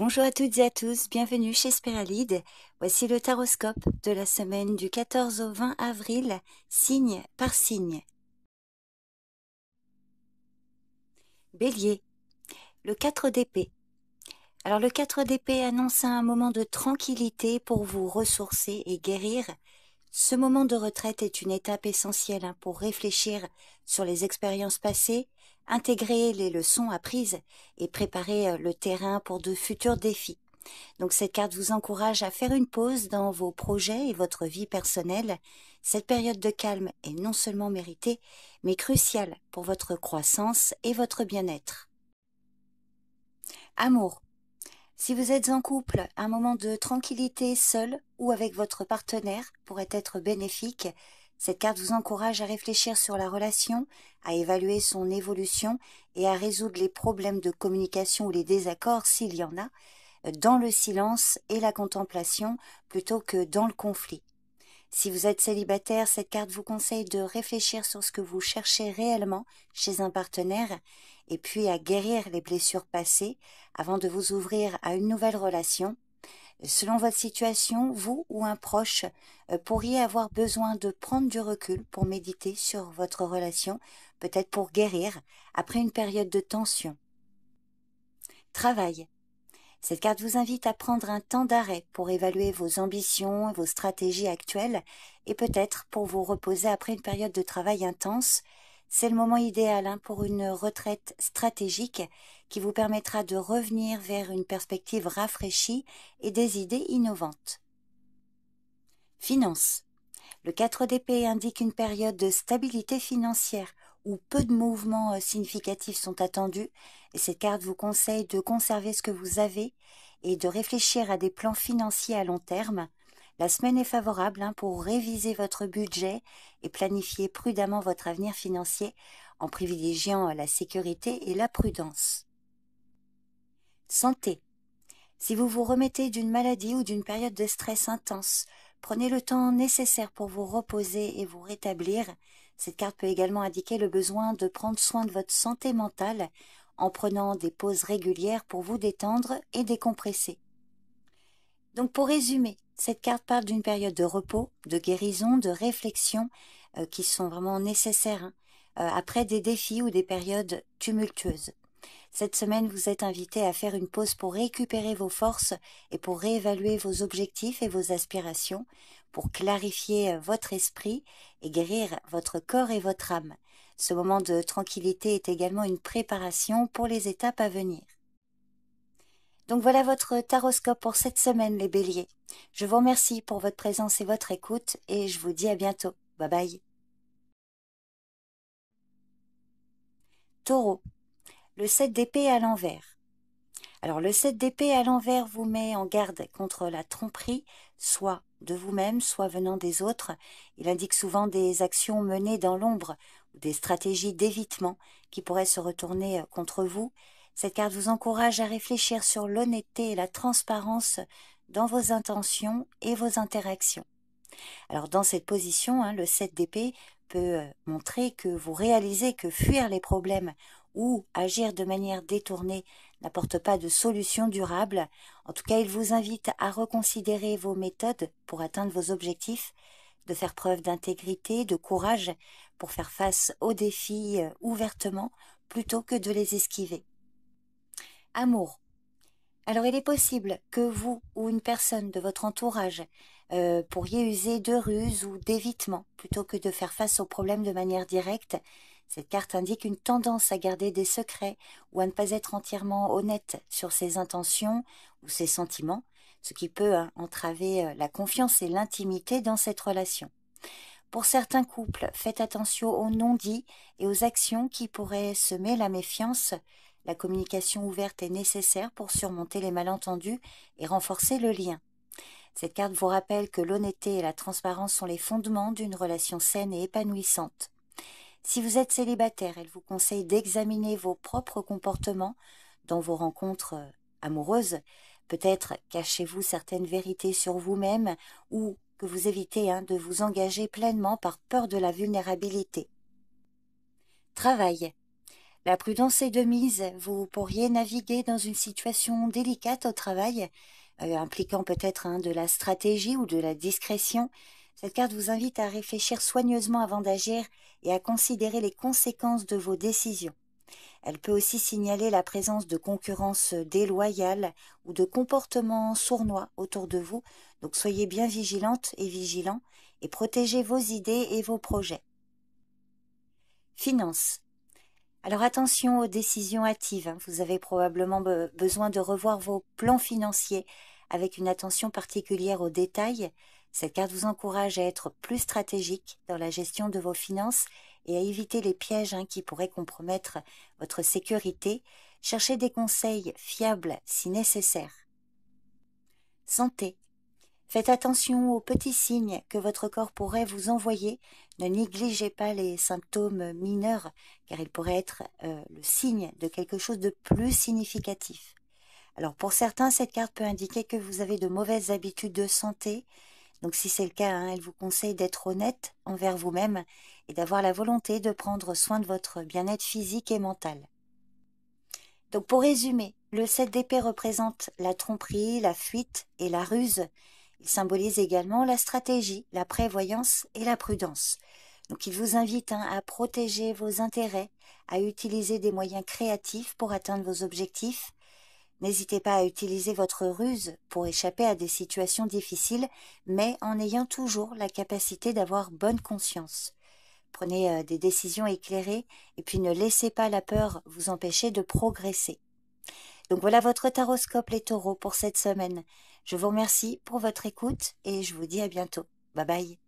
Bonjour à toutes et à tous, bienvenue chez Spiralide. Voici le taroscope de la semaine du 14 au 20 avril, signe par signe. Bélier, le 4 d'épée. Alors le 4 d'épée annonce un moment de tranquillité pour vous ressourcer et guérir. Ce moment de retraite est une étape essentielle pour réfléchir sur les expériences passées, intégrer les leçons apprises et préparer le terrain pour de futurs défis. Donc cette carte vous encourage à faire une pause dans vos projets et votre vie personnelle. Cette période de calme est non seulement méritée, mais cruciale pour votre croissance et votre bien-être. Amour. Si vous êtes en couple, un moment de tranquillité seul ou avec votre partenaire pourrait être bénéfique. Cette carte vous encourage à réfléchir sur la relation, à évaluer son évolution et à résoudre les problèmes de communication ou les désaccords s'il y en a, dans le silence et la contemplation plutôt que dans le conflit. Si vous êtes célibataire, cette carte vous conseille de réfléchir sur ce que vous cherchez réellement chez un partenaire et puis à guérir les blessures passées avant de vous ouvrir à une nouvelle relation. Selon votre situation, vous ou un proche pourriez avoir besoin de prendre du recul pour méditer sur votre relation, peut-être pour guérir après une période de tension. Travail. Cette carte vous invite à prendre un temps d'arrêt pour évaluer vos ambitions, vos stratégies actuelles et peut-être pour vous reposer après une période de travail intense. C'est le moment idéal pour une retraite stratégique qui vous permettra de revenir vers une perspective rafraîchie et des idées innovantes. Finances. Le 4 d'épée indique une période de stabilité financière où peu de mouvements significatifs sont attendus et cette carte vous conseille de conserver ce que vous avez et de réfléchir à des plans financiers à long terme. La semaine est favorable pour réviser votre budget et planifier prudemment votre avenir financier en privilégiant la sécurité et la prudence. Santé. Si vous vous remettez d'une maladie ou d'une période de stress intense, prenez le temps nécessaire pour vous reposer et vous rétablir. Cette carte peut également indiquer le besoin de prendre soin de votre santé mentale en prenant des pauses régulières pour vous détendre et décompresser. Donc pour résumer, cette carte parle d'une période de repos, de guérison, de réflexion qui sont vraiment nécessaires après des défis ou des périodes tumultueuses. Cette semaine, vous êtes invité à faire une pause pour récupérer vos forces et pour réévaluer vos objectifs et vos aspirations, pour clarifier votre esprit et guérir votre corps et votre âme. Ce moment de tranquillité est également une préparation pour les étapes à venir. Donc voilà votre taroscope pour cette semaine, les béliers. Je vous remercie pour votre présence et votre écoute et je vous dis à bientôt. Bye bye. Taureau. Le 7 d'épée à l'envers. Alors le 7 d'épée à l'envers vous met en garde contre la tromperie, soit de vous-même, soit venant des autres. Il indique souvent des actions menées dans l'ombre ou des stratégies d'évitement qui pourraient se retourner contre vous. Cette carte vous encourage à réfléchir sur l'honnêteté et la transparence dans vos intentions et vos interactions. Alors dans cette position, le 7 d'épée peut montrer que vous réalisez que fuir les problèmes ou agir de manière détournée n'apporte pas de solution durable. En tout cas, il vous invite à reconsidérer vos méthodes pour atteindre vos objectifs, de faire preuve d'intégrité, de courage pour faire face aux défis ouvertement plutôt que de les esquiver. Amour. Alors il est possible que vous ou une personne de votre entourage pourriez user de ruses ou d'évitement plutôt que de faire face aux problèmes de manière directe. Cette carte indique une tendance à garder des secrets ou à ne pas être entièrement honnête sur ses intentions ou ses sentiments, ce qui peut entraver la confiance et l'intimité dans cette relation. Pour certains couples, faites attention aux non-dits et aux actions qui pourraient semer la méfiance. La communication ouverte est nécessaire pour surmonter les malentendus et renforcer le lien. Cette carte vous rappelle que l'honnêteté et la transparence sont les fondements d'une relation saine et épanouissante. Si vous êtes célibataire, elle vous conseille d'examiner vos propres comportements dans vos rencontres amoureuses. Peut-être cachez-vous certaines vérités sur vous-même ou que vous évitez de vous engager pleinement par peur de la vulnérabilité. Travail. La prudence est de mise. Vous pourriez naviguer dans une situation délicate au travail, impliquant peut-être de la stratégie ou de la discrétion. Cette carte vous invite à réfléchir soigneusement avant d'agir et à considérer les conséquences de vos décisions. Elle peut aussi signaler la présence de concurrence déloyale ou de comportements sournois autour de vous. Donc soyez bien vigilante et vigilant et protégez vos idées et vos projets. Finances. Alors attention aux décisions hâtives. Vous avez probablement besoin de revoir vos plans financiers avec une attention particulière aux détails. Cette carte vous encourage à être plus stratégique dans la gestion de vos finances et à éviter les pièges qui pourraient compromettre votre sécurité. Cherchez des conseils fiables si nécessaire. Santé. Faites attention aux petits signes que votre corps pourrait vous envoyer. Ne négligez pas les symptômes mineurs, car ils pourraient être le signe de quelque chose de plus significatif. Alors pour certains, cette carte peut indiquer que vous avez de mauvaises habitudes de santé. Donc si c'est le cas, elle vous conseille d'être honnête envers vous-même et d'avoir la volonté de prendre soin de votre bien-être physique et mental. Donc pour résumer, le 7 d'épée représente la tromperie, la fuite et la ruse. Il symbolise également la stratégie, la prévoyance et la prudence. Donc il vous invite à protéger vos intérêts, à utiliser des moyens créatifs pour atteindre vos objectifs. N'hésitez pas à utiliser votre ruse pour échapper à des situations difficiles, mais en ayant toujours la capacité d'avoir bonne conscience. Prenez des décisions éclairées et puis ne laissez pas la peur vous empêcher de progresser. Donc voilà votre taroscope les taureaux pour cette semaine. Je vous remercie pour votre écoute et je vous dis à bientôt. Bye bye.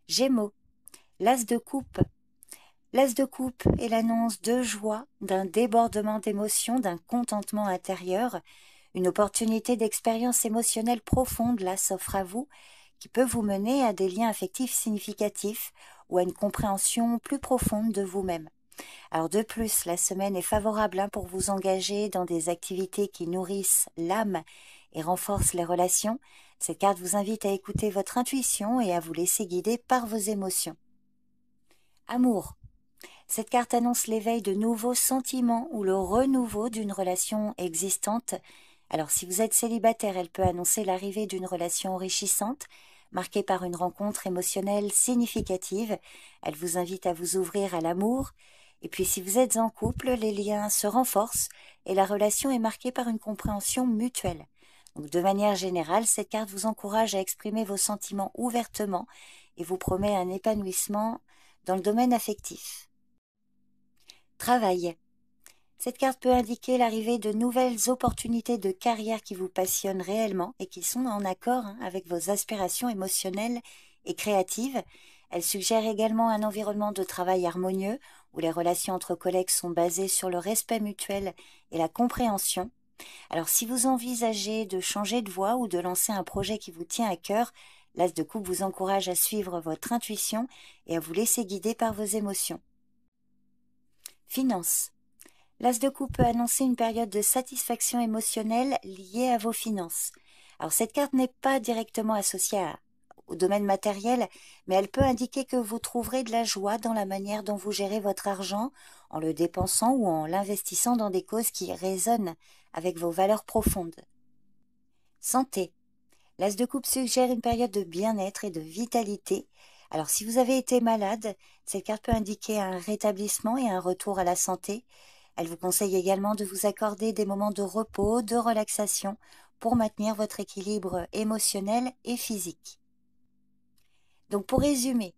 Gémeaux, l'as de coupe. L'as de coupe est l'annonce de joie, d'un débordement d'émotions, d'un contentement intérieur. Une opportunité d'expérience émotionnelle profonde là s'offre à vous, qui peut vous mener à des liens affectifs significatifs ou à une compréhension plus profonde de vous-même. Alors de plus, la semaine est favorable pour vous engager dans des activités qui nourrissent l'âme et renforcent les relations. Cette carte vous invite à écouter votre intuition et à vous laisser guider par vos émotions. Amour. Cette carte annonce l'éveil de nouveaux sentiments ou le renouveau d'une relation existante. Alors si vous êtes célibataire, elle peut annoncer l'arrivée d'une relation enrichissante, marquée par une rencontre émotionnelle significative. Elle vous invite à vous ouvrir à l'amour. Et puis si vous êtes en couple, les liens se renforcent et la relation est marquée par une compréhension mutuelle. Donc de manière générale, cette carte vous encourage à exprimer vos sentiments ouvertement et vous promet un épanouissement dans le domaine affectif. Travail. Cette carte peut indiquer l'arrivée de nouvelles opportunités de carrière qui vous passionnent réellement et qui sont en accord avec vos aspirations émotionnelles et créatives. Elle suggère également un environnement de travail harmonieux où les relations entre collègues sont basées sur le respect mutuel et la compréhension. Alors si vous envisagez de changer de voie ou de lancer un projet qui vous tient à cœur, l'as de coupe vous encourage à suivre votre intuition et à vous laisser guider par vos émotions. Finances. L'as de coupe peut annoncer une période de satisfaction émotionnelle liée à vos finances. Alors cette carte n'est pas directement associée au domaine matériel, mais elle peut indiquer que vous trouverez de la joie dans la manière dont vous gérez votre argent, en le dépensant ou en l'investissant dans des causes qui résonnent avec vos valeurs profondes. Santé. L'as de coupe suggère une période de bien-être et de vitalité. Alors si vous avez été malade, cette carte peut indiquer un rétablissement et un retour à la santé. Elle vous conseille également de vous accorder des moments de repos, de relaxation pour maintenir votre équilibre émotionnel et physique. Donc pour résumer,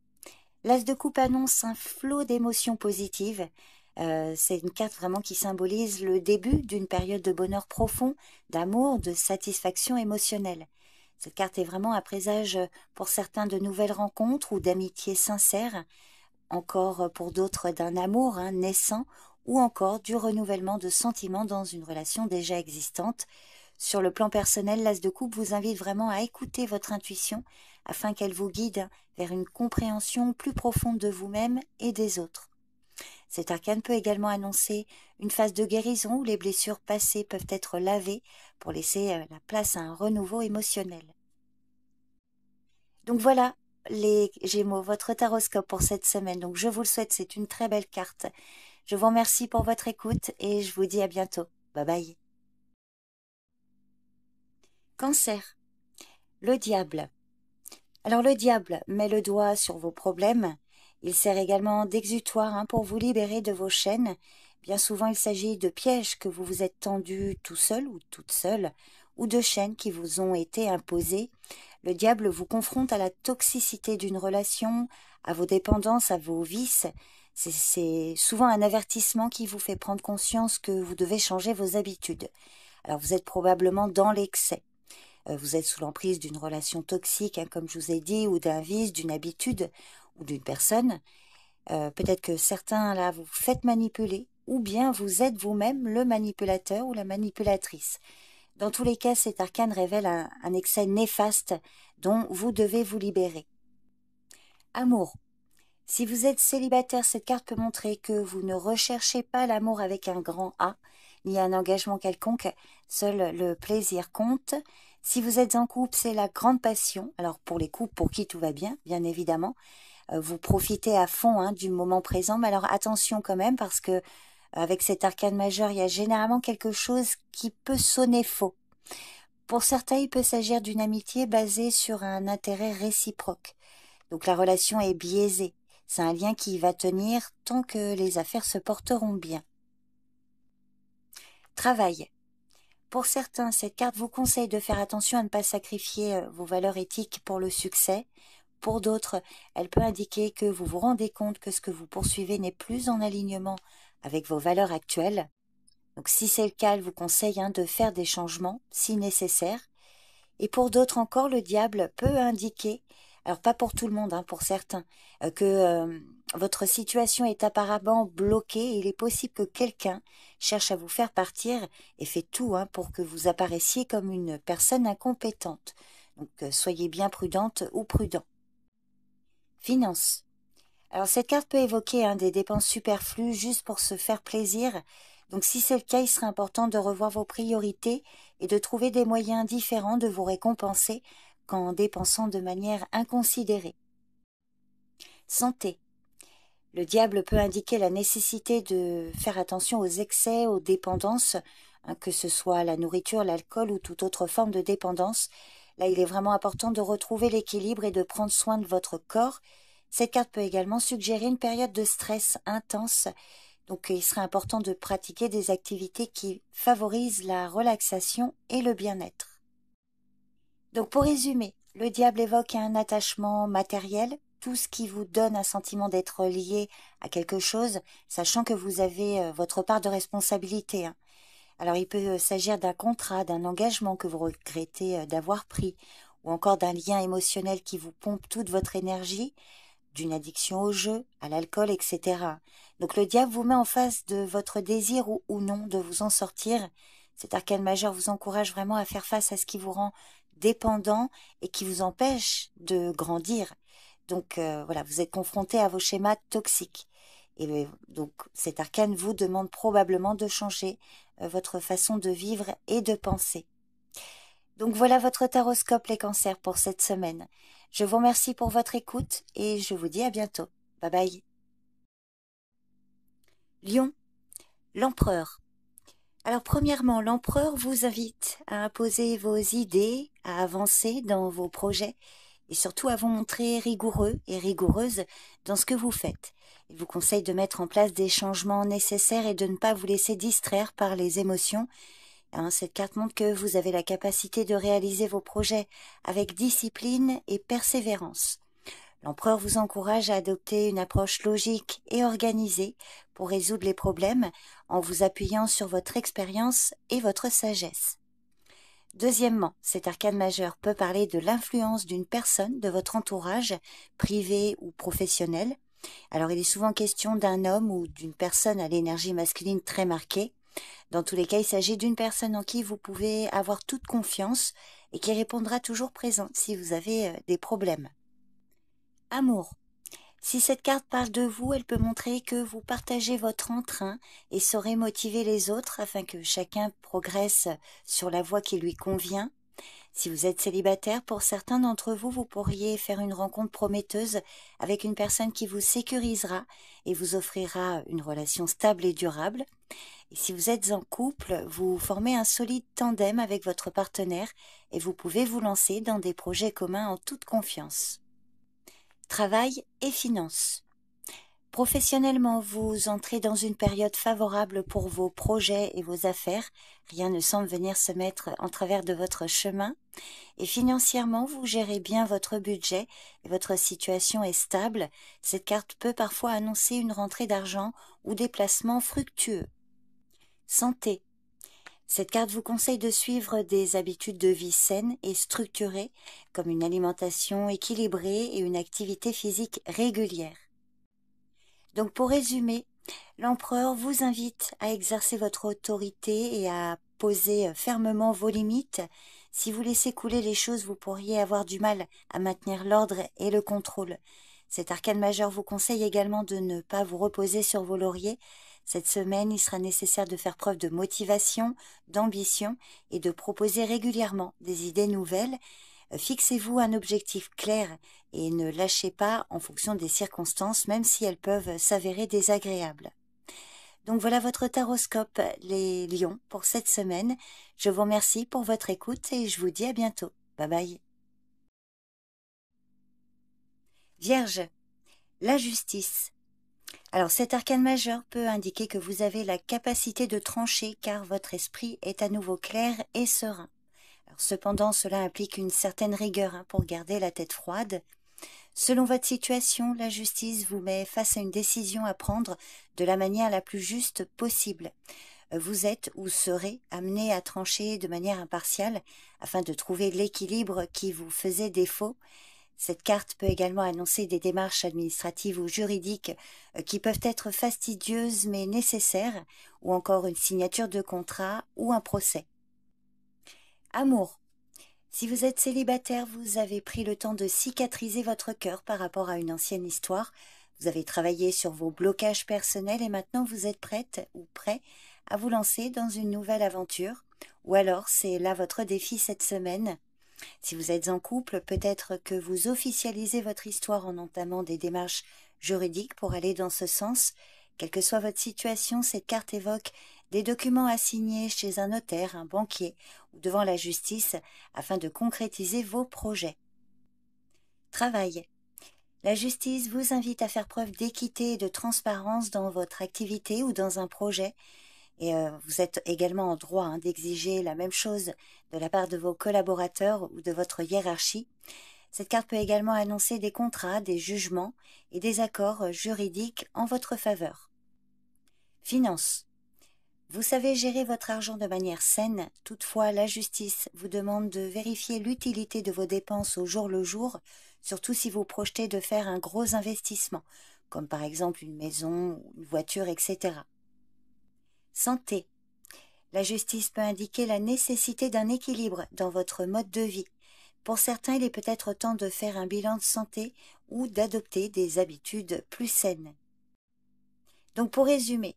l'as de coupe annonce un flot d'émotions positives. C'est une carte vraiment qui symbolise le début d'une période de bonheur profond, d'amour, de satisfaction émotionnelle. Cette carte est vraiment un présage pour certains de nouvelles rencontres ou d'amitiés sincères, encore pour d'autres d'un amour naissant ou encore du renouvellement de sentiments dans une relation déjà existante. Sur le plan personnel, l'as de coupe vous invite vraiment à écouter votre intuition afin qu'elle vous guide vers une compréhension plus profonde de vous-même et des autres. Cet arcane peut également annoncer une phase de guérison où les blessures passées peuvent être lavées pour laisser la place à un renouveau émotionnel. Donc voilà, les Gémeaux, votre taroscope pour cette semaine. Donc je vous le souhaite, c'est une très belle carte. Je vous remercie pour votre écoute et je vous dis à bientôt. Bye bye. Cancer. Le diable. Alors le diable met le doigt sur vos problèmes. Il sert également d'exutoire pour vous libérer de vos chaînes. Bien souvent, il s'agit de pièges que vous vous êtes tendus tout seul ou toute seule, ou de chaînes qui vous ont été imposées. Le diable vous confronte à la toxicité d'une relation, à vos dépendances, à vos vices. C'est souvent un avertissement qui vous fait prendre conscience que vous devez changer vos habitudes. Alors vous êtes probablement dans l'excès. Vous êtes sous l'emprise d'une relation toxique, comme je vous ai dit, ou d'un vice, d'une habitude, ou d'une personne. Peut-être que certains, là, vous faites manipuler, ou bien vous êtes vous-même le manipulateur ou la manipulatrice. Dans tous les cas, cet arcane révèle un excès néfaste dont vous devez vous libérer. Amour. Si vous êtes célibataire, cette carte peut montrer que vous ne recherchez pas l'amour avec un grand A, ni un engagement quelconque, seul le plaisir compte. Si vous êtes en couple, c'est la grande passion. Alors pour les couples pour qui tout va bien, bien évidemment, vous profitez à fond du moment présent. Mais alors attention quand même, parce que avec cet arcane majeur, il y a généralement quelque chose qui peut sonner faux. Pour certains, il peut s'agir d'une amitié basée sur un intérêt réciproque. Donc la relation est biaisée. C'est un lien qui va tenir tant que les affaires se porteront bien. Travail. Pour certains, cette carte vous conseille de faire attention à ne pas sacrifier vos valeurs éthiques pour le succès. Pour d'autres, elle peut indiquer que vous vous rendez compte que ce que vous poursuivez n'est plus en alignement avec vos valeurs actuelles. Donc si c'est le cas, elle vous conseille de faire des changements si nécessaire. Et pour d'autres encore, le diable peut indiquer, alors pas pour tout le monde, pour certains, que votre situation est apparemment bloquée et il est possible que quelqu'un cherche à vous faire partir et fait tout pour que vous apparaissiez comme une personne incompétente. Donc soyez bien prudente ou prudent. Finance. Alors cette carte peut évoquer des dépenses superflues juste pour se faire plaisir. Donc si c'est le cas, il serait important de revoir vos priorités et de trouver des moyens différents de vous récompenser qu'en dépensant de manière inconsidérée. Santé. Le diable peut indiquer la nécessité de faire attention aux excès, aux dépendances, que ce soit la nourriture, l'alcool ou toute autre forme de dépendance. Là, il est vraiment important de retrouver l'équilibre et de prendre soin de votre corps. Cette carte peut également suggérer une période de stress intense. Donc, il serait important de pratiquer des activités qui favorisent la relaxation et le bien-être. Donc, pour résumer, le diable évoque un attachement matériel, tout ce qui vous donne un sentiment d'être lié à quelque chose, sachant que vous avez votre part de responsabilité. Alors, il peut s'agir d'un contrat, d'un engagement que vous regrettez d'avoir pris, ou encore d'un lien émotionnel qui vous pompe toute votre énergie, d'une addiction au jeu, à l'alcool, etc. Donc le diable vous met en face de votre désir ou non de vous en sortir. Cet arcane majeur vous encourage vraiment à faire face à ce qui vous rend dépendant et qui vous empêche de grandir. Donc voilà, vous êtes confronté à vos schémas toxiques. Et donc cet arcane vous demande probablement de changer votre façon de vivre et de penser. Donc voilà votre taroscope les cancers pour cette semaine. Je vous remercie pour votre écoute et je vous dis à bientôt. Bye bye. Lion, l'empereur. Alors premièrement, l'empereur vous invite à imposer vos idées, à avancer dans vos projets et surtout à vous montrer rigoureux et rigoureuse dans ce que vous faites. Il vous conseille de mettre en place des changements nécessaires et de ne pas vous laisser distraire par les émotions. Cette carte montre que vous avez la capacité de réaliser vos projets avec discipline et persévérance. L'empereur vous encourage à adopter une approche logique et organisée pour résoudre les problèmes en vous appuyant sur votre expérience et votre sagesse. Deuxièmement, cet arcane majeur peut parler de l'influence d'une personne de votre entourage, privé ou professionnel. Alors il est souvent question d'un homme ou d'une personne à l'énergie masculine très marquée. Dans tous les cas, il s'agit d'une personne en qui vous pouvez avoir toute confiance et qui répondra toujours présente si vous avez des problèmes. Amour. Si cette carte parle de vous, elle peut montrer que vous partagez votre entrain et saurez motiver les autres afin que chacun progresse sur la voie qui lui convient. Si vous êtes célibataire, pour certains d'entre vous, vous pourriez faire une rencontre prometteuse avec une personne qui vous sécurisera et vous offrira une relation stable et durable. Et si vous êtes en couple, vous formez un solide tandem avec votre partenaire et vous pouvez vous lancer dans des projets communs en toute confiance. Travail et finances. Professionnellement, vous entrez dans une période favorable pour vos projets et vos affaires. Rien ne semble venir se mettre en travers de votre chemin. Et financièrement, vous gérez bien votre budget et votre situation est stable. Cette carte peut parfois annoncer une rentrée d'argent ou des placements fructueux. Santé. Cette carte vous conseille de suivre des habitudes de vie saines et structurées, comme une alimentation équilibrée et une activité physique régulière. Donc pour résumer, l'empereur vous invite à exercer votre autorité et à poser fermement vos limites. Si vous laissez couler les choses, vous pourriez avoir du mal à maintenir l'ordre et le contrôle. Cet arcane majeur vous conseille également de ne pas vous reposer sur vos lauriers. Cette semaine, il sera nécessaire de faire preuve de motivation, d'ambition et de proposer régulièrement des idées nouvelles. Fixez-vous un objectif clair et ne lâchez pas en fonction des circonstances, même si elles peuvent s'avérer désagréables. Donc voilà votre taroscope, les lions, pour cette semaine. Je vous remercie pour votre écoute et je vous dis à bientôt. Bye bye. Vierge, la justice. Alors cet arcane majeur peut indiquer que vous avez la capacité de trancher car votre esprit est à nouveau clair et serein. Alors, cependant, cela implique une certaine rigueur pour garder la tête froide. Selon votre situation, la justice vous met face à une décision à prendre de la manière la plus juste possible. Vous êtes ou serez amené à trancher de manière impartiale afin de trouver l'équilibre qui vous faisait défaut. Cette carte peut également annoncer des démarches administratives ou juridiques qui peuvent être fastidieuses mais nécessaires, ou encore une signature de contrat ou un procès. Amour. Si vous êtes célibataire, vous avez pris le temps de cicatriser votre cœur par rapport à une ancienne histoire. Vous avez travaillé sur vos blocages personnels et maintenant vous êtes prête ou prêt à vous lancer dans une nouvelle aventure. Ou alors c'est là votre défi cette semaine. Si vous êtes en couple, peut-être que vous officialisez votre histoire en entamant des démarches juridiques pour aller dans ce sens. Quelle que soit votre situation, cette carte évoque des documents à signer chez un notaire, un banquier ou devant la justice afin de concrétiser vos projets. Travail. La justice vous invite à faire preuve d'équité et de transparence dans votre activité ou dans un projet. Et vous êtes également en droit d'exiger la même chose de la part de vos collaborateurs ou de votre hiérarchie. Cette carte peut également annoncer des contrats, des jugements et des accords juridiques en votre faveur. Finances. Vous savez gérer votre argent de manière saine, toutefois la justice vous demande de vérifier l'utilité de vos dépenses au jour le jour, surtout si vous projetez de faire un gros investissement, comme par exemple une maison, une voiture, etc. Santé. La justice peut indiquer la nécessité d'un équilibre dans votre mode de vie. Pour certains, il est peut-être temps de faire un bilan de santé ou d'adopter des habitudes plus saines. Donc pour résumer,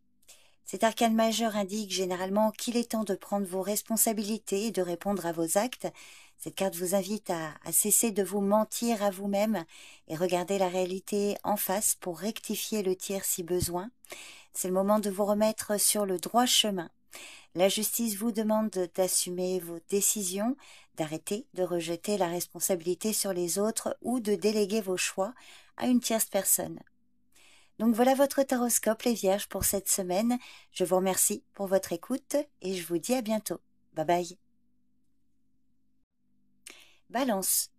cet arcane majeur indique généralement qu'il est temps de prendre vos responsabilités et de répondre à vos actes. Cette carte vous invite à cesser de vous mentir à vous-même et regarder la réalité en face pour rectifier le tir si besoin. C'est le moment de vous remettre sur le droit chemin. La justice vous demande d'assumer vos décisions, d'arrêter de rejeter la responsabilité sur les autres ou de déléguer vos choix à une tierce personne. Donc voilà votre taroscope les vierges pour cette semaine. Je vous remercie pour votre écoute et je vous dis à bientôt. Bye bye. Balance.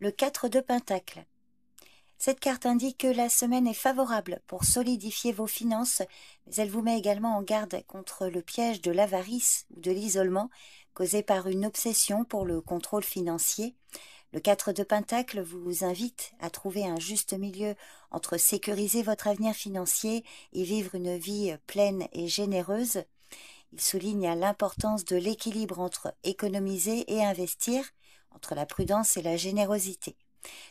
Le 4 de Pentacle. Cette carte indique que la semaine est favorable pour solidifier vos finances, mais elle vous met également en garde contre le piège de l'avarice ou de l'isolement causé par une obsession pour le contrôle financier. Le 4 de Pentacle vous invite à trouver un juste milieu entre sécuriser votre avenir financier et vivre une vie pleine et généreuse. Il souligne l'importance de l'équilibre entre économiser et investir, entre la prudence et la générosité.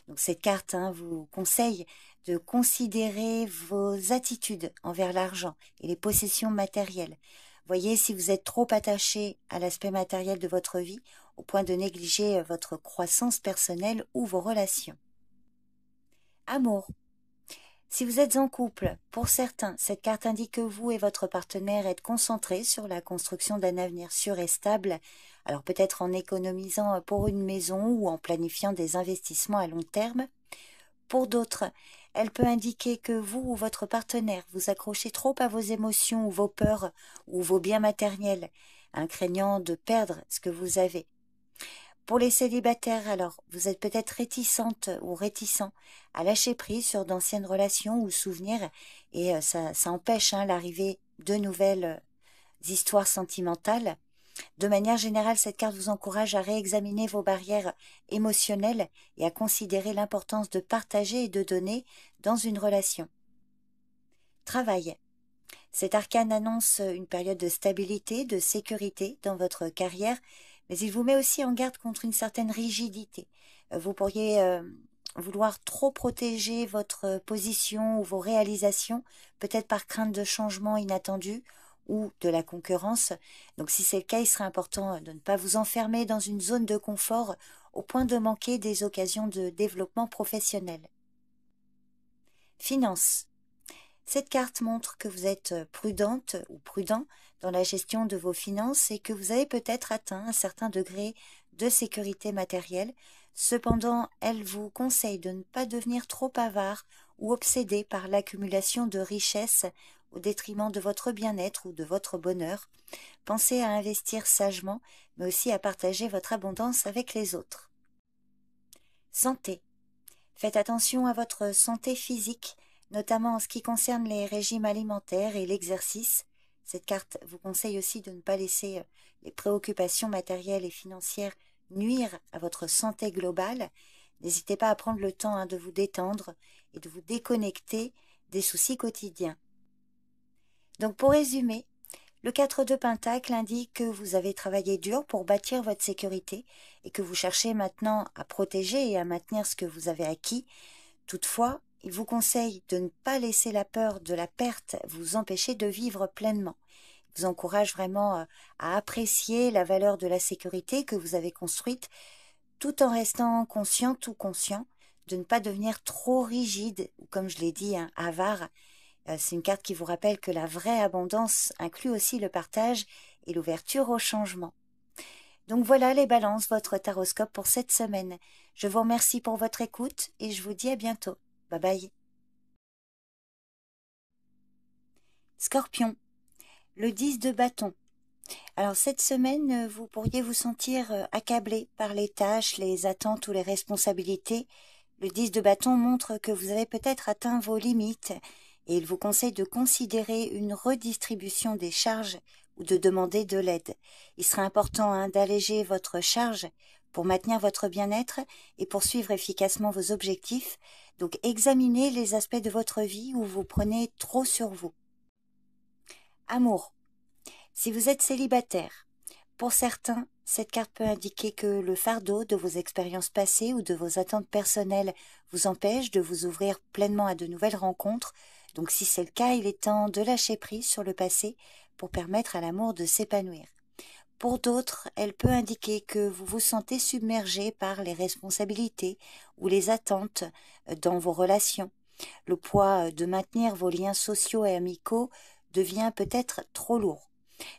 Donc cette carte vous conseille de considérer vos attitudes envers l'argent et les possessions matérielles. Voyez si vous êtes trop attaché à l'aspect matériel de votre vie au point de négliger votre croissance personnelle ou vos relations. Amour. Si vous êtes en couple, pour certains, cette carte indique que vous et votre partenaire êtes concentrés sur la construction d'un avenir sûr et stable, alors peut-être en économisant pour une maison ou en planifiant des investissements à long terme. Pour d'autres, elle peut indiquer que vous ou votre partenaire vous accrochez trop à vos émotions ou vos peurs ou vos biens matériels, craignant de perdre ce que vous avez. Pour les célibataires, alors, vous êtes peut-être réticente ou réticent à lâcher prise sur d'anciennes relations ou souvenirs et ça empêche l'arrivée de nouvelles histoires sentimentales. De manière générale, cette carte vous encourage à réexaminer vos barrières émotionnelles et à considérer l'importance de partager et de donner dans une relation. Travail. Cet arcane annonce une période de stabilité, de sécurité dans votre carrière, mais il vous met aussi en garde contre une certaine rigidité. Vous pourriez vouloir trop protéger votre position ou vos réalisations, peut-être par crainte de changements inattendus ou de la concurrence. Donc si c'est le cas, il serait important de ne pas vous enfermer dans une zone de confort au point de manquer des occasions de développement professionnel. Finances. Cette carte montre que vous êtes prudente ou prudent dans la gestion de vos finances et que vous avez peut-être atteint un certain degré de sécurité matérielle. Cependant, elle vous conseille de ne pas devenir trop avare ou obsédé par l'accumulation de richesses au détriment de votre bien-être ou de votre bonheur. Pensez à investir sagement, mais aussi à partager votre abondance avec les autres. Santé. Faites attention à votre santé physique, notamment en ce qui concerne les régimes alimentaires et l'exercice. Cette carte vous conseille aussi de ne pas laisser les préoccupations matérielles et financières nuire à votre santé globale. N'hésitez pas à prendre le temps de vous détendre et de vous déconnecter des soucis quotidiens. Donc pour résumer, le 4 de Pentacle indique que vous avez travaillé dur pour bâtir votre sécurité et que vous cherchez maintenant à protéger et à maintenir ce que vous avez acquis. Toutefois, il vous conseille de ne pas laisser la peur de la perte vous empêcher de vivre pleinement. Il vous encourage vraiment à apprécier la valeur de la sécurité que vous avez construite tout en restant consciente ou conscient de ne pas devenir trop rigide ou, comme je l'ai dit, avare. C'est une carte qui vous rappelle que la vraie abondance inclut aussi le partage et l'ouverture au changement. Donc voilà les balances, votre taroscope pour cette semaine. Je vous remercie pour votre écoute et je vous dis à bientôt. Bye bye. Scorpion, le 10 de bâton. Alors cette semaine, vous pourriez vous sentir accablé par les tâches, les attentes ou les responsabilités. Le 10 de bâton montre que vous avez peut-être atteint vos limites et il vous conseille de considérer une redistribution des charges ou de demander de l'aide. Il sera important d'alléger votre charge pour maintenir votre bien-être et poursuivre efficacement vos objectifs. Donc examinez les aspects de votre vie où vous prenez trop sur vous. Amour. Si vous êtes célibataire, pour certains, cette carte peut indiquer que le fardeau de vos expériences passées ou de vos attentes personnelles vous empêche de vous ouvrir pleinement à de nouvelles rencontres. Donc si c'est le cas, il est temps de lâcher prise sur le passé pour permettre à l'amour de s'épanouir. Pour d'autres, elle peut indiquer que vous vous sentez submergé par les responsabilités ou les attentes dans vos relations. Le poids de maintenir vos liens sociaux et amicaux devient peut-être trop lourd.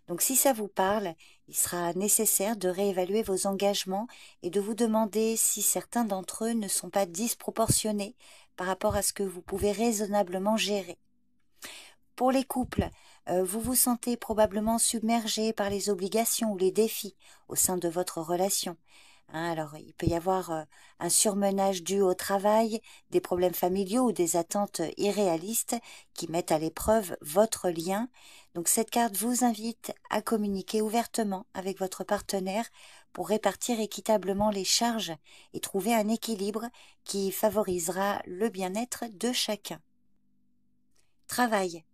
Donc si ça vous parle, il sera nécessaire de réévaluer vos engagements et de vous demander si certains d'entre eux ne sont pas disproportionnés par rapport à ce que vous pouvez raisonnablement gérer. Pour les couples, vous vous sentez probablement submergé par les obligations ou les défis au sein de votre relation. Alors, il peut y avoir un surmenage dû au travail, des problèmes familiaux ou des attentes irréalistes qui mettent à l'épreuve votre lien. Donc, cette carte vous invite à communiquer ouvertement avec votre partenaire pour répartir équitablement les charges et trouver un équilibre qui favorisera le bien-être de chacun. Travail.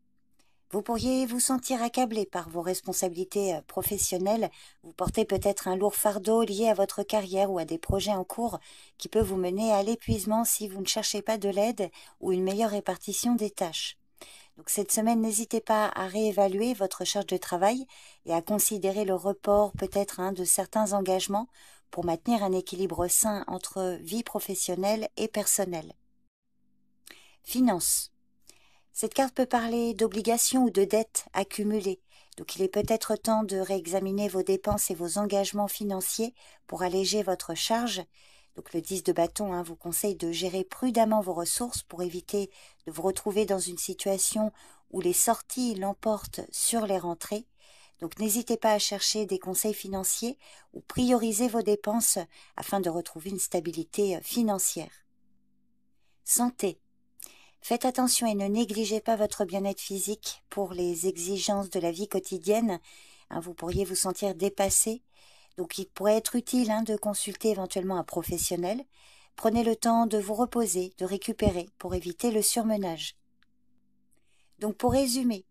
Vous pourriez vous sentir accablé par vos responsabilités professionnelles. Vous portez peut-être un lourd fardeau lié à votre carrière ou à des projets en cours qui peut vous mener à l'épuisement si vous ne cherchez pas de l'aide ou une meilleure répartition des tâches. Donc cette semaine, n'hésitez pas à réévaluer votre charge de travail et à considérer le report peut-être de certains engagements pour maintenir un équilibre sain entre vie professionnelle et personnelle. Finances. Cette carte peut parler d'obligations ou de dettes accumulées, donc il est peut-être temps de réexaminer vos dépenses et vos engagements financiers pour alléger votre charge. Donc le 10 de bâton vous conseille de gérer prudemment vos ressources pour éviter de vous retrouver dans une situation où les sorties l'emportent sur les rentrées. Donc n'hésitez pas à chercher des conseils financiers ou prioriser vos dépenses afin de retrouver une stabilité financière. Santé. Faites attention et ne négligez pas votre bien-être physique pour les exigences de la vie quotidienne. Vous pourriez vous sentir dépassé. Donc il pourrait être utile de consulter éventuellement un professionnel. Prenez le temps de vous reposer, de récupérer pour éviter le surmenage. Donc pour résumer,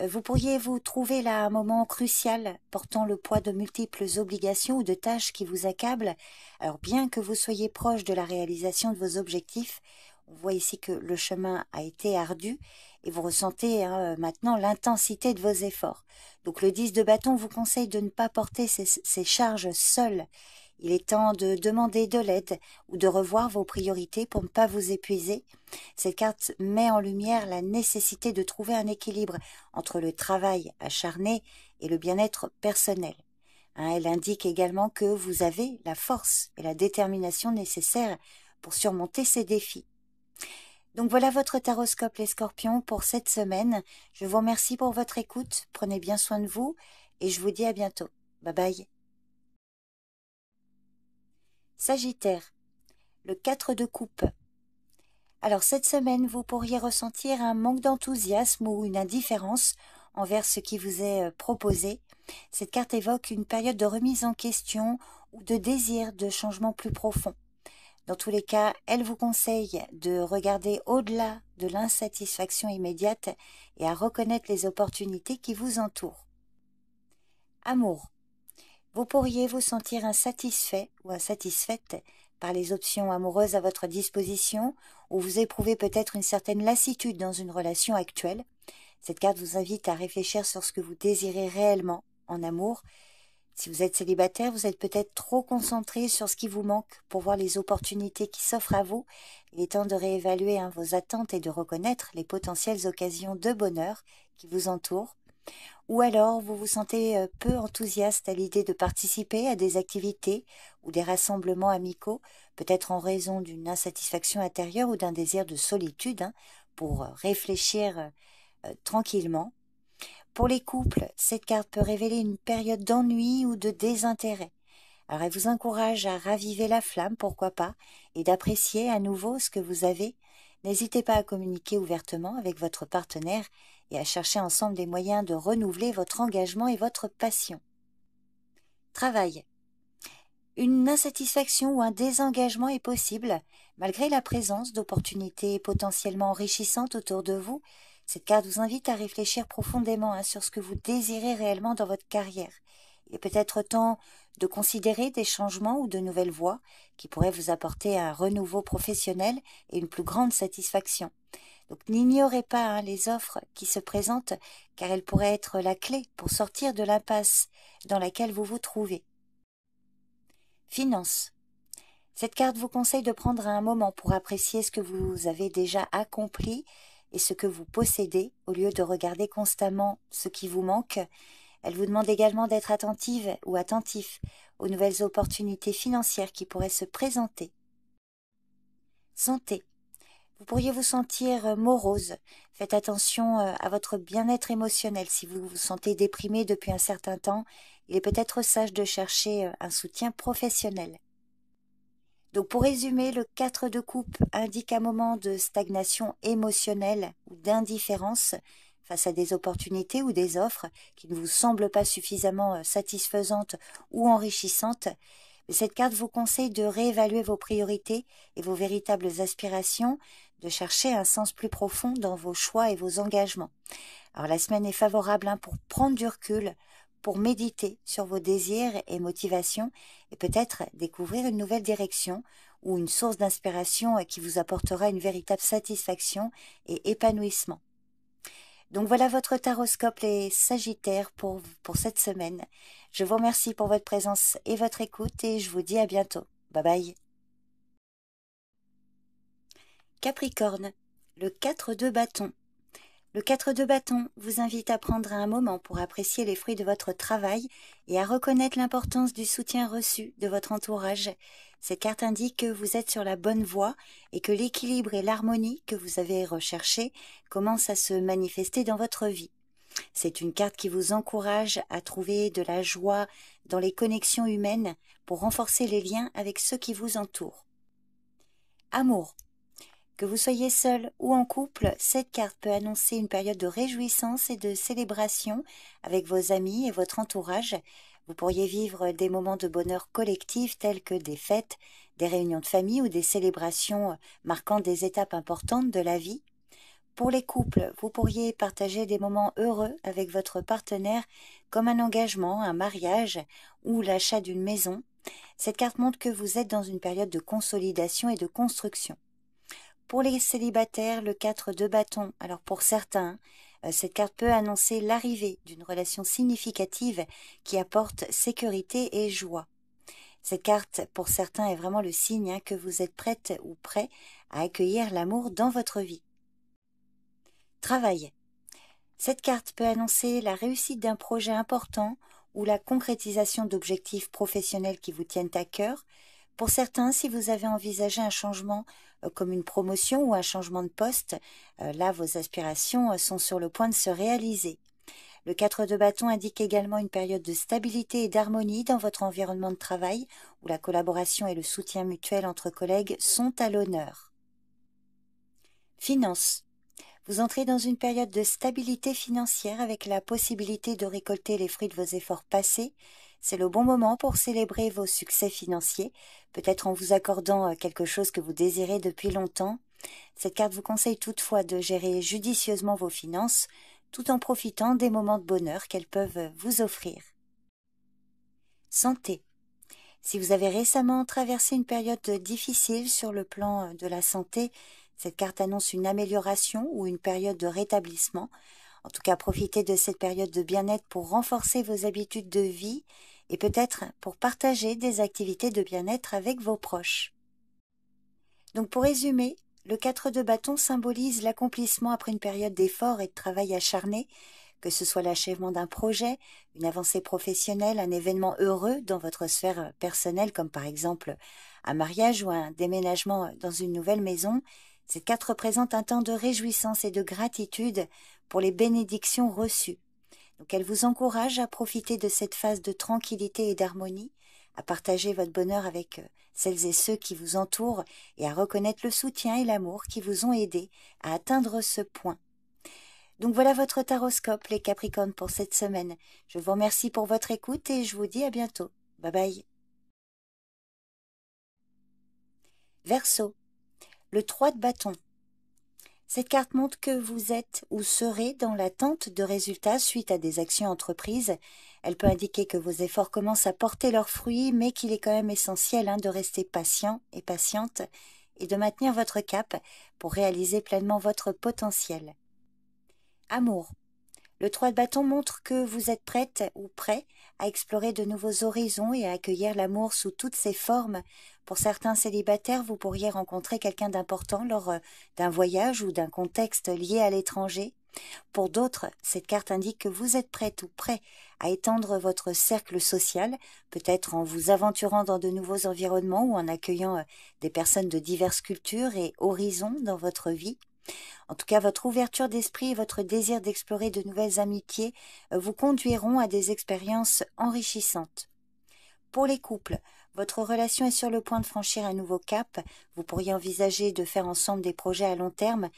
vous pourriez vous trouver là à un moment crucial, portant le poids de multiples obligations ou de tâches qui vous accablent. Alors bien que vous soyez proche de la réalisation de vos objectifs, on voit ici que le chemin a été ardu et vous ressentez maintenant l'intensité de vos efforts. Donc le 10 de bâton vous conseille de ne pas porter ces charges seul. Il est temps de demander de l'aide ou de revoir vos priorités pour ne pas vous épuiser. Cette carte met en lumière la nécessité de trouver un équilibre entre le travail acharné et le bien-être personnel. Elle indique également que vous avez la force et la détermination nécessaires pour surmonter ces défis. Donc voilà votre taroscope les scorpions pour cette semaine. Je vous remercie pour votre écoute, prenez bien soin de vous et je vous dis à bientôt. Bye bye. Sagittaire, le 4 de coupe. Alors cette semaine, vous pourriez ressentir un manque d'enthousiasme ou une indifférence envers ce qui vous est proposé. Cette carte évoque une période de remise en question ou de désir de changement plus profond. Dans tous les cas, elle vous conseille de regarder au-delà de l'insatisfaction immédiate et à reconnaître les opportunités qui vous entourent. Amour. Vous pourriez vous sentir insatisfait ou insatisfaite par les options amoureuses à votre disposition ou vous éprouvez peut-être une certaine lassitude dans une relation actuelle. Cette carte vous invite à réfléchir sur ce que vous désirez réellement en amour. Si vous êtes célibataire, vous êtes peut-être trop concentré sur ce qui vous manque pour voir les opportunités qui s'offrent à vous. Il est temps de réévaluer vos attentes et de reconnaître les potentielles occasions de bonheur qui vous entourent. Ou alors, vous vous sentez peu enthousiaste à l'idée de participer à des activités ou des rassemblements amicaux, peut-être en raison d'une insatisfaction intérieure ou d'un désir de solitude, pour réfléchir tranquillement. Pour les couples, cette carte peut révéler une période d'ennui ou de désintérêt. Alors elle vous encourage à raviver la flamme, pourquoi pas, et d'apprécier à nouveau ce que vous avez. N'hésitez pas à communiquer ouvertement avec votre partenaire et à chercher ensemble des moyens de renouveler votre engagement et votre passion. Travail. Une insatisfaction ou un désengagement est possible, malgré la présence d'opportunités potentiellement enrichissantes autour de vous. Cette carte vous invite à réfléchir profondément sur ce que vous désirez réellement dans votre carrière. Il est peut-être temps de considérer des changements ou de nouvelles voies qui pourraient vous apporter un renouveau professionnel et une plus grande satisfaction. Donc n'ignorez pas les offres qui se présentent car elles pourraient être la clé pour sortir de l'impasse dans laquelle vous vous trouvez. Finances. Cette carte vous conseille de prendre un moment pour apprécier ce que vous avez déjà accompli et ce que vous possédez au lieu de regarder constamment ce qui vous manque. Elle vous demande également d'être attentive ou attentif aux nouvelles opportunités financières qui pourraient se présenter. Santé. Vous pourriez vous sentir morose. Faites attention à votre bien-être émotionnel. Si vous vous sentez déprimé depuis un certain temps, il est peut-être sage de chercher un soutien professionnel. Donc pour résumer, le 4 de coupe indique un moment de stagnation émotionnelle ou d'indifférence face à des opportunités ou des offres qui ne vous semblent pas suffisamment satisfaisantes ou enrichissantes. Mais cette carte vous conseille de réévaluer vos priorités et vos véritables aspirations, de chercher un sens plus profond dans vos choix et vos engagements. Alors la semaine est favorable pour prendre du recul, pour méditer sur vos désirs et motivations et peut-être découvrir une nouvelle direction ou une source d'inspiration qui vous apportera une véritable satisfaction et épanouissement. Donc voilà votre taroscope les Sagittaires pour cette semaine. Je vous remercie pour votre présence et votre écoute et je vous dis à bientôt. Bye bye. Capricorne, le 4 de bâton. Le 4 de bâton vous invite à prendre un moment pour apprécier les fruits de votre travail et à reconnaître l'importance du soutien reçu de votre entourage. Cette carte indique que vous êtes sur la bonne voie et que l'équilibre et l'harmonie que vous avez recherchés commencent à se manifester dans votre vie. C'est une carte qui vous encourage à trouver de la joie dans les connexions humaines pour renforcer les liens avec ceux qui vous entourent. Amour. Que vous soyez seul ou en couple, cette carte peut annoncer une période de réjouissance et de célébration avec vos amis et votre entourage. Vous pourriez vivre des moments de bonheur collectif tels que des fêtes, des réunions de famille ou des célébrations marquant des étapes importantes de la vie. Pour les couples, vous pourriez partager des moments heureux avec votre partenaire comme un engagement, un mariage ou l'achat d'une maison. Cette carte montre que vous êtes dans une période de consolidation et de construction. Pour les célibataires, le 4 de bâton. Alors pour certains, cette carte peut annoncer l'arrivée d'une relation significative qui apporte sécurité et joie. Cette carte, pour certains, est vraiment le signe que vous êtes prête ou prêt à accueillir l'amour dans votre vie. Travail. Cette carte peut annoncer la réussite d'un projet important ou la concrétisation d'objectifs professionnels qui vous tiennent à cœur. Pour certains, si vous avez envisagé un changement comme une promotion ou un changement de poste, là vos aspirations sont sur le point de se réaliser. Le 4 de bâton indique également une période de stabilité et d'harmonie dans votre environnement de travail où la collaboration et le soutien mutuel entre collègues sont à l'honneur. Finances. Vous entrez dans une période de stabilité financière avec la possibilité de récolter les fruits de vos efforts passés. C'est le bon moment pour célébrer vos succès financiers, peut-être en vous accordant quelque chose que vous désirez depuis longtemps. Cette carte vous conseille toutefois de gérer judicieusement vos finances, tout en profitant des moments de bonheur qu'elles peuvent vous offrir. Santé. Si vous avez récemment traversé une période difficile sur le plan de la santé, cette carte annonce une amélioration ou une période de rétablissement. En tout cas, profitez de cette période de bien-être pour renforcer vos habitudes de vie et peut-être pour partager des activités de bien-être avec vos proches. Donc pour résumer, le 4 de bâton symbolise l'accomplissement après une période d'effort et de travail acharné, que ce soit l'achèvement d'un projet, une avancée professionnelle, un événement heureux dans votre sphère personnelle, comme par exemple un mariage ou un déménagement dans une nouvelle maison. Cette carte représente un temps de réjouissance et de gratitude pour les bénédictions reçues. Donc elle vous encourage à profiter de cette phase de tranquillité et d'harmonie, à partager votre bonheur avec celles et ceux qui vous entourent et à reconnaître le soutien et l'amour qui vous ont aidé à atteindre ce point. Donc voilà votre taroscope, les Capricornes, pour cette semaine. Je vous remercie pour votre écoute et je vous dis à bientôt. Bye bye. Verseau, le 3 de bâton. Cette carte montre que vous êtes ou serez dans l'attente de résultats suite à des actions entreprises. Elle peut indiquer que vos efforts commencent à porter leurs fruits, mais qu'il est quand même essentiel de rester patient et patiente et de maintenir votre cap pour réaliser pleinement votre potentiel. Amour. Le 3 de bâton montre que vous êtes prête ou prêt à explorer de nouveaux horizons et à accueillir l'amour sous toutes ses formes. Pour certains célibataires, vous pourriez rencontrer quelqu'un d'important lors d'un voyage ou d'un contexte lié à l'étranger. Pour d'autres, cette carte indique que vous êtes prête ou prêt à étendre votre cercle social, peut-être en vous aventurant dans de nouveaux environnements ou en accueillant des personnes de diverses cultures et horizons dans votre vie. En tout cas, votre ouverture d'esprit et votre désir d'explorer de nouvelles amitiés vous conduiront à des expériences enrichissantes. Pour les couples, votre relation est sur le point de franchir un nouveau cap. Vous pourriez envisager de faire ensemble des projets à long terme,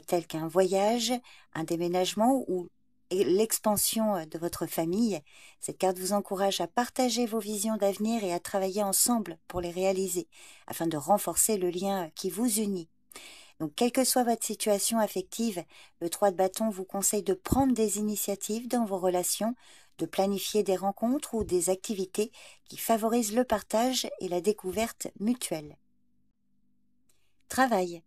tels qu'un voyage, un déménagement ou l'expansion de votre famille. Cette carte vous encourage à partager vos visions d'avenir et à travailler ensemble pour les réaliser, afin de renforcer le lien qui vous unit. Donc, quelle que soit votre situation affective, le 3 de bâton vous conseille de prendre des initiatives dans vos relations, de planifier des rencontres ou des activités qui favorisent le partage et la découverte mutuelle. Travail.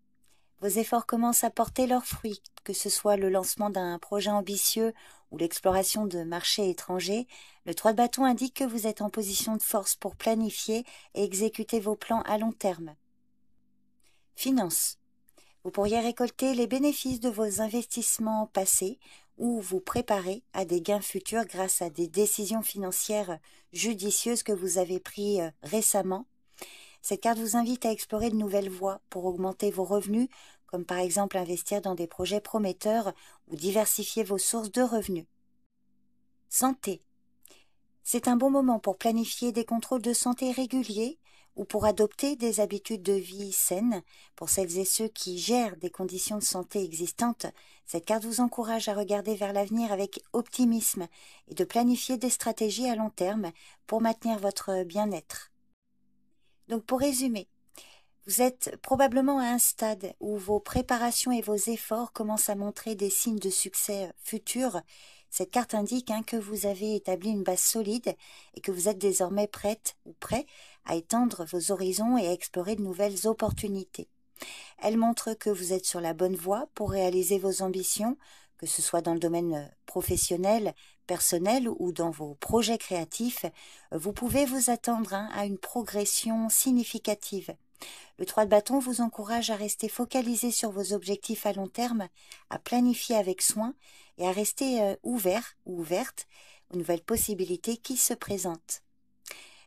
Vos efforts commencent à porter leurs fruits, que ce soit le lancement d'un projet ambitieux ou l'exploration de marchés étrangers. Le 3 de bâton indique que vous êtes en position de force pour planifier et exécuter vos plans à long terme. Finances. Vous pourriez récolter les bénéfices de vos investissements passés ou vous préparer à des gains futurs grâce à des décisions financières judicieuses que vous avez prises récemment. Cette carte vous invite à explorer de nouvelles voies pour augmenter vos revenus, comme par exemple investir dans des projets prometteurs ou diversifier vos sources de revenus. Santé. C'est un bon moment pour planifier des contrôles de santé réguliers ou pour adopter des habitudes de vie saines. Pour celles et ceux qui gèrent des conditions de santé existantes, cette carte vous encourage à regarder vers l'avenir avec optimisme et de planifier des stratégies à long terme pour maintenir votre bien-être. Donc pour résumer, vous êtes probablement à un stade où vos préparations et vos efforts commencent à montrer des signes de succès futurs. Cette carte indique que vous avez établi une base solide et que vous êtes désormais prête ou prêt à étendre vos horizons et à explorer de nouvelles opportunités. Elle montre que vous êtes sur la bonne voie pour réaliser vos ambitions, que ce soit dans le domaine professionnel, personnel ou dans vos projets créatifs. Vous pouvez vous attendre à une progression significative. Le 3 de bâton vous encourage à rester focalisé sur vos objectifs à long terme, à planifier avec soin et à rester ouvert ou ouverte aux nouvelles possibilités qui se présentent.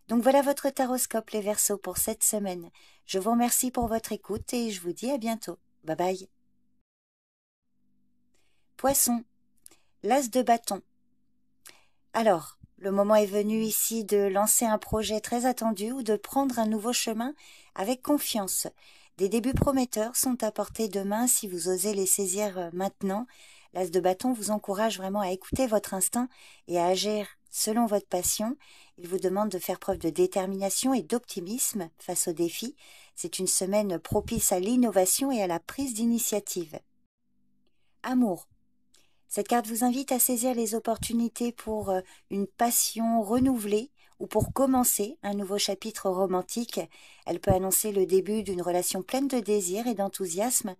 Donc voilà votre taroscope les Verseaux pour cette semaine. Je vous remercie pour votre écoute et je vous dis à bientôt. Bye bye. Poisson, l'as de bâton. Alors, le moment est venu ici de lancer un projet très attendu ou de prendre un nouveau chemin avec confiance. Des débuts prometteurs sont à portée de main si vous osez les saisir maintenant. L'as de bâton vous encourage vraiment à écouter votre instinct et à agir selon votre passion. Il vous demande de faire preuve de détermination et d'optimisme face aux défis. C'est une semaine propice à l'innovation et à la prise d'initiative. Amour. Cette carte vous invite à saisir les opportunités pour une passion renouvelée ou pour commencer un nouveau chapitre romantique. Elle peut annoncer le début d'une relation pleine de désir et d'enthousiasme.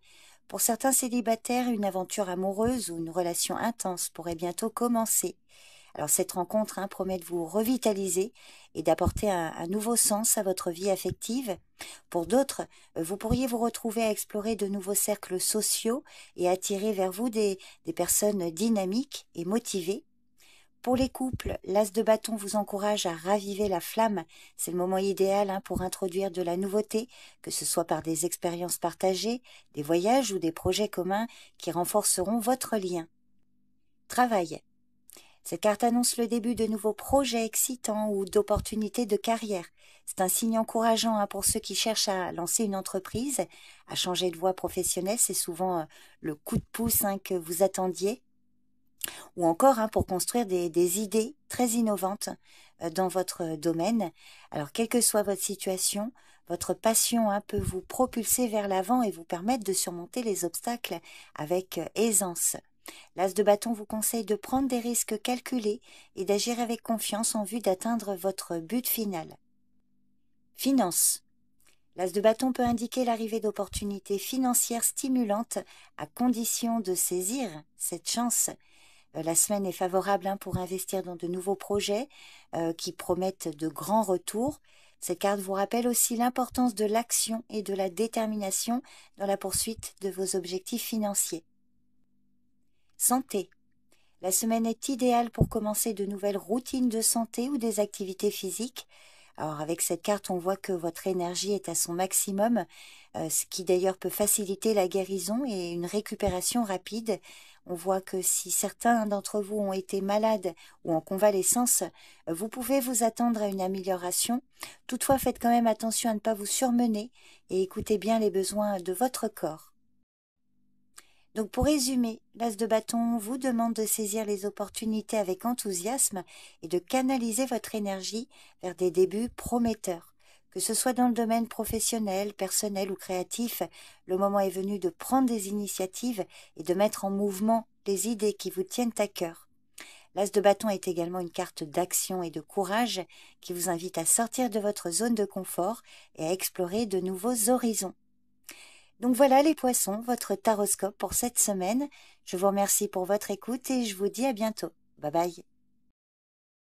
Pour certains célibataires, une aventure amoureuse ou une relation intense pourrait bientôt commencer. Alors cette rencontre promet de vous revitaliser et d'apporter un nouveau sens à votre vie affective. Pour d'autres, vous pourriez vous retrouver à explorer de nouveaux cercles sociaux et attirer vers vous des personnes dynamiques et motivées. Pour les couples, l'as de bâton vous encourage à raviver la flamme. C'est le moment idéal pour introduire de la nouveauté, que ce soit par des expériences partagées, des voyages ou des projets communs qui renforceront votre lien. Travail. Cette carte annonce le début de nouveaux projets excitants ou d'opportunités de carrière. C'est un signe encourageant pour ceux qui cherchent à lancer une entreprise, à changer de voie professionnelle. C'est souvent le coup de pouce que vous attendiez. Ou encore pour construire des idées très innovantes dans votre domaine. Alors, quelle que soit votre situation, votre passion peut vous propulser vers l'avant et vous permettre de surmonter les obstacles avec aisance. L'as de bâton vous conseille de prendre des risques calculés et d'agir avec confiance en vue d'atteindre votre but final. Finances. L'as de bâton peut indiquer l'arrivée d'opportunités financières stimulantes à condition de saisir cette chance. La semaine est favorable pour investir dans de nouveaux projets qui promettent de grands retours. Cette carte vous rappelle aussi l'importance de l'action et de la détermination dans la poursuite de vos objectifs financiers. Santé. La semaine est idéale pour commencer de nouvelles routines de santé ou des activités physiques. Alors avec cette carte, on voit que votre énergie est à son maximum, ce qui d'ailleurs peut faciliter la guérison et une récupération rapide. On voit que si certains d'entre vous ont été malades ou en convalescence, vous pouvez vous attendre à une amélioration. Toutefois, faites quand même attention à ne pas vous surmener et écoutez bien les besoins de votre corps. Donc pour résumer, l'as de bâton vous demande de saisir les opportunités avec enthousiasme et de canaliser votre énergie vers des débuts prometteurs. Que ce soit dans le domaine professionnel, personnel ou créatif, le moment est venu de prendre des initiatives et de mettre en mouvement les idées qui vous tiennent à cœur. L'as de bâton est également une carte d'action et de courage qui vous invite à sortir de votre zone de confort et à explorer de nouveaux horizons. Donc voilà les poissons, votre taroscope pour cette semaine. Je vous remercie pour votre écoute et je vous dis à bientôt. Bye bye.